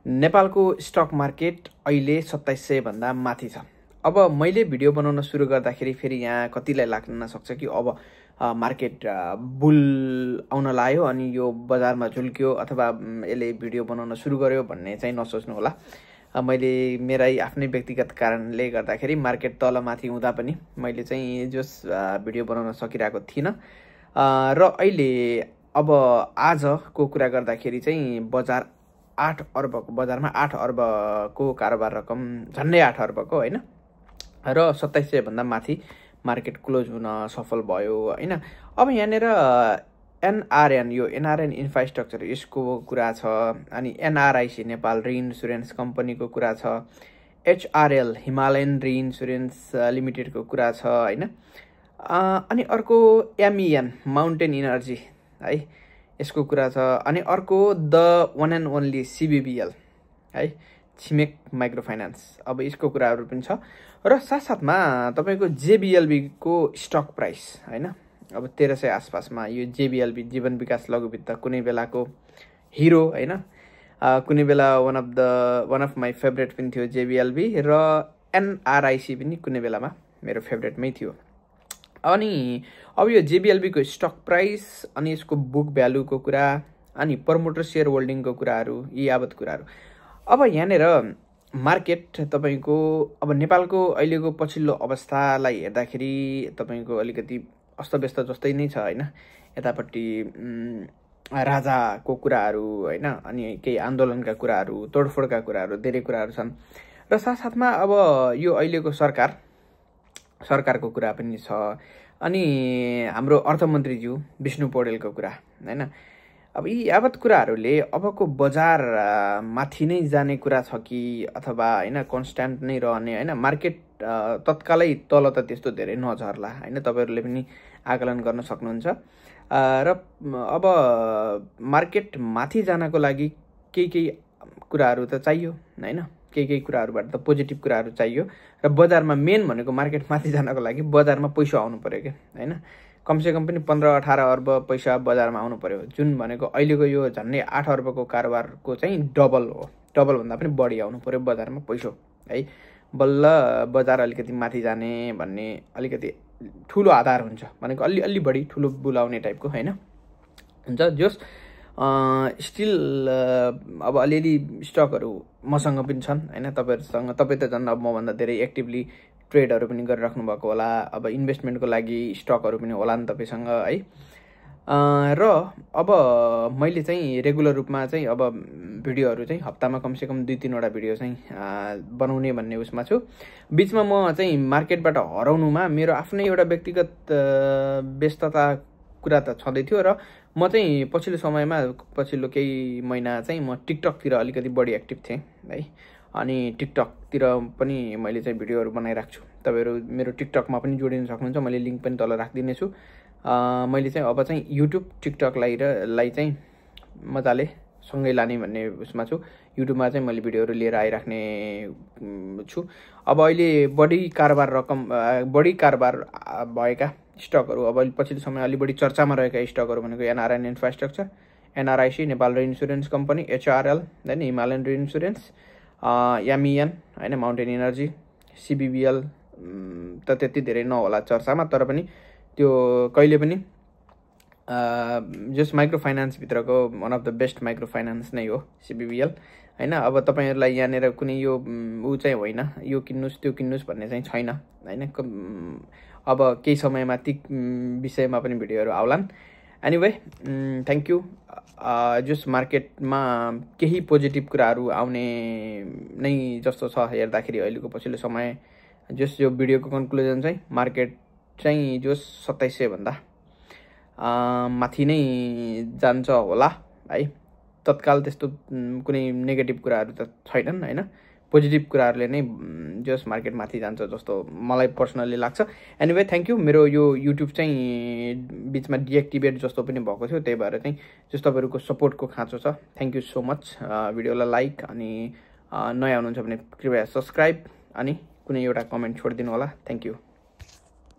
नेपालको stock market अहिले 2700 भन्दा माथि छ। अब मैले भिडियो बनाउन सुरु गर्दाखेरि फेरि यहाँ कतिलाई लाग्न सक्छ कि अब मार्केट बुल आउन लाग्यो अनि यो बजारमा झुल्क्यो अथवा यसले भिडियो बनाउन सुरु गर्यो भन्ने चाहिँ नसोच्नु होला। मैले मेरै आफ्नै व्यक्तिगत कारणले गर्दाखेरि मार्केट तलमाथि हुँदा पनि मैले चाहिँ जस भिडियो बनाउन सकिरहेको थिइनँ र अहिले अब आजको कुरा गर्दाखेरि चाहिँ बजार 8 अर्बको बजारमा 8 अर्बको कारोबार रकम झन्डै 8 अर्बको हैन र 2700 भन्दा माथि मार्केट क्लोज हुन सफल भयो हैन। अब यहाँनेर एनआरएन यो एनआरएन इन्फ्रास्ट्रक्चर यसको कुरा छ अनि एनआरआईसी नेपाल रिइन्स्योरेन्स कम्पनीको कुरा छ, एचआरएल हिमालयन रिइन्स्योरेन्स लिमिटेडको कुरा छ हैन। अनि अर्को एमईएन माउन्टेन इनर्जी है यसको कुरा छ अनि अर्को द वन एन्ड ओन्ली सीबीबीएल है छिमेक माइक्रो फाइनान्स अब यसको कुराहरू पनि छ र साथसाथमा तपाईको जेबीएलबी को स्टक प्राइस हैन अब 1300 आसपासमा यो जेबीएलबी जीवन विकास लघु वित्त कुनै बेलाको हिरो हैन कुनै बेला वान अफ माई फेभरेट पनि थियो जेबीएलबी र एनआरआईसी पनि कुनै बेलामा मेरो फेभरेटमै थियो। अनि अब यो जेबीएलबी को स्टक प्राइस अनि यसको बुक भ्यालुको कुरा अनि प्रमोटर शेयर होल्डिङको कुराहरू यी यावत कुराहरू। अब यहाँनेर मार्केट तपाईको अब नेपालको अहिलेको पछिल्लो अवस्थालाई हेर्दाखेरि तपाईको अलिकति अस्तव्यस्त जस्तै नै छ हैन। यतापट्टि राजाको कुराहरू हैन अनि केही आन्दोलनका कुराहरू तोडफोडका कुराहरू धेरै कुराहरू छन् र साथसाथमा अब यो अहिलेको सरकारको कुरा पनि छ अनि हाम्रो अर्थमन्त्रीज्यू विष्णु पौडेलको कुरा हैन। अब यी यावत कुराहरूले अबको बजार माथि नै जाने कुरा छ कि अथवा हैन कन्स्ट्यान्ट नै रहने हैन मार्केट तत्कालै तल त त्यस्तो धेरै नझर्ला हैन तपाईहरुले पनि आकलन गर्न सक्नुहुन्छ र अब मार्केट माथि जानको लागि केही कुराहरू त चाहियो हैन केही कुराहरूबाट त पोजिटिभ कुराहरू चाहियो र बजारमा मेन भनेको मार्केट माथि जानको लागि बजारमा पैसा आउनु पर्यो के हैन कमसेकम पनि 15-18 अर्ब पैसा बजारमा आउनु पर्यो जुन भनेको अहिलेको यो झन्डै 8 अर्बको कारोबारको चाहिँ डबल हो। डबल भन्दा पनि बढी आउनु पर्यो बजारमा पैसा है बल्ल बजार अलिकति माथि जाने भन्ने अलिकति ठुलो आधार हुन्छ भनेको अलि बढी ठुलो बुलाउने टाइपको हैन हुन्छ जस स्टिल अब अलिअलि स्टकहरू मसँग पनि छन् हैन तपाईहरुसँग तपाई त झन् अब मभन्दा धेरै एक्टिभली ट्रेडहरू पनि गरिराख्नु भएको होला अब इन्भेस्टमेन्टको लागि स्टकहरू पनि होला नि तपाईसँग है र अब मैले चाहिँ रेगुलर रूपमा चाहिँ अब भिडियोहरू चाहिँ हप्तामा कमसेकम 2-3 वटा भिडियो चाहिँ बनाउने भन्ने उसमा छु। बीचमा म चाहिँ मार्केटबाट हराउनुमा मेरो आफ्नै एउटा व्यक्तिगत व्यस्तता कुरा त छँदै थियो र म चाहिँ पछिल्लो समयमा पछिल्लो केही महिना चाहिँ म टिकटकतिर अलिकति बढी एक्टिभ थिएँ है अनि टिकटकतिर पनि मैले चाहिँ भिडियोहरू बनाइराख्छु छु। तपाईहरु मेरो टिकटकमा पनि जोडिन सक्नुहुन्छ मैले लिंक पनि तल राखिदिने छु। मैले चाहिँ अब चाहिँ युट्युब टिकटकलाई चाहिँ मजाले सँगै लाने भन्ने उसमा छु। युट्युबमा चाहिँ मैले भिडियोहरू लिएर आइराख्ने छु। अब अहिले बढी कारोबार भएका स्टकहरू अब पछिल्लो समय अलि बढी चर्चामा रहेका स्टकहरू भनेको NRN infrastructure, NRIC Nepal reinsurance company, HRL हैन हिमालयन रिइन्स्योरेन्स, एमईएन हैन माउन्टेन इनर्जी, सीबीबीएल त त्यति धेरै नहोला चर्चामा तर पनि त्यो कहिले पनि जस माइक्रो फाइनान्स भित्रको one of the best micro finance नै हो सीबीबीएल हैन। अब तपाईहरुलाई यहाँनेर कुनै यो उ चाहिँ होइन यो किन्नुस् त्यो किन्नुस् भन्ने चाहिँ छैन हैन। अब केही समयमा ती विषयमा पनि भिडियोहरू आउलान्। Anyway thank you. जस मार्केटमा केही पोजिटिभ कुराहरू आउने नै जस्तो छ हेर्दाखेरि अहिलेको पछिल्लो समय जस यो भिडियोको कन्क्लुजन चाहिँ मार्केट चाहिँ जस 2700 भन्दा माथि नै जान्छ होला है। तत्काल त्यस्तो कुनै नेगेटिभ कुराहरू त छैनन् हैन पोजिटिभ कुराहरूले नै जस मार्केट माथि जान्छ जस्तो मलाई पर्सनली लाग्छ। Anyway thank you. मेरो यो युट्युब चाहिँ बीचमा डिएक्टिभेट जस्तो पनि भएको थियो त्यही भएर चाहिँ जस तपाईहरुको सपोर्टको खाँचो छ। Thank you so much. भिडियोलाई लाइक अनि नयाँ हुनुहुन्छ भने कृपया सब्स्क्राइब अनि कुनै एउटा कमेन्ट छोडिदिनु होला। Thank you.